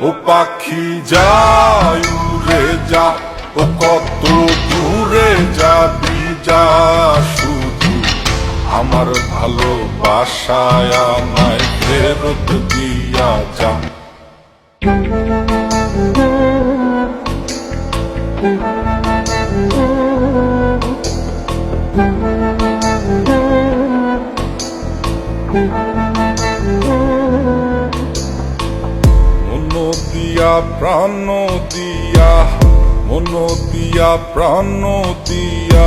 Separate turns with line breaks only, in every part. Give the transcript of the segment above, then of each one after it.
ও পাখি যায় উড়ে যা, ও কত দূরে যাবি যা, শুধু আমার ভালোবাসায় আমায় ফেরত দিয়া যা। মন দিয়া প্রাণ দিয়া, মন দিয়া প্রাণ দিয়া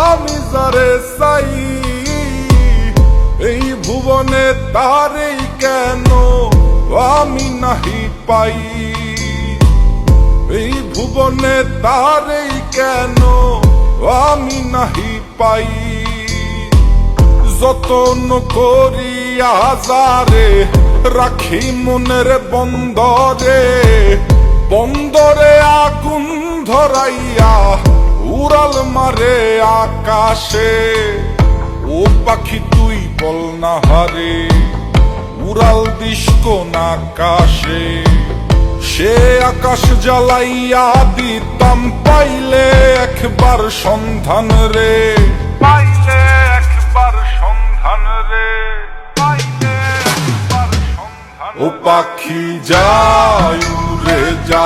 আমি যারে চাই, এই ভুবনে তারেই কেন আমি নাহি পাই, এই ভুবনে তারেই কেন আমি নাহি পাই। যতন করিয়া যারে রাখি মনের বন্দরে, বন্দরে আগুন ধরাইয়া উড়াল মারে আকাশে। ও পাখি তুই বল না হারে, উড়াল দিস কোন আকাশে। সে আকাশ জ্বালাইয়া দিতাম পাইলে একবার সন্ধান রে, পাইলে একবার সন্ধান রে, পাইলে একবার সন্ধান। ও পাখি যায় উড়ে যা,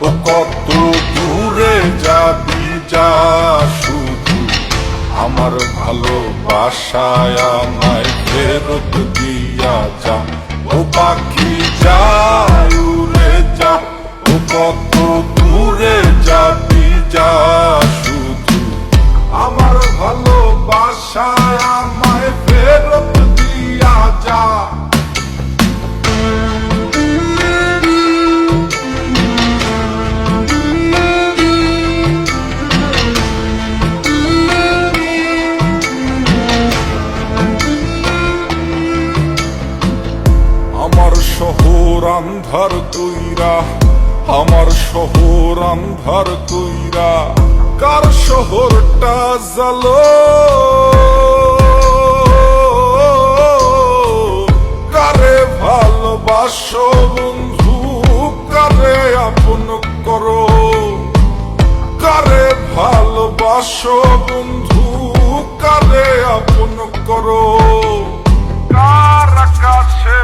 ও কত দূরে যাবি যা, শুধু আমার ভালোবাসায় আমায় ফেরত দিয়া যা। ও পাখি যায় উড়ে যা, ও কত দূরে যাবি যা, শুধু আমার ভালোবাসায় আমায় ফেরত দিয়া যা। আমার শহর আন্ধার কইরা, আমার শহর আন্ধার কইরা কার শহরটা জ্বালো, কারে ভালোবাসো বন্ধু, কারে আপন করো, কারে ভালোবাসো বন্ধু, কারে আপন করো। কার আকাশে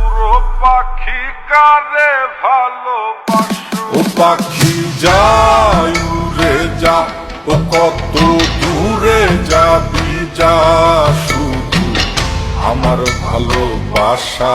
উড়ো পাখি, কারে ভালোবাসো। ও পাখি যায় উড়ে যা, ও কত দূরে যাবি যা, শুধু আমার ভালোবাসা।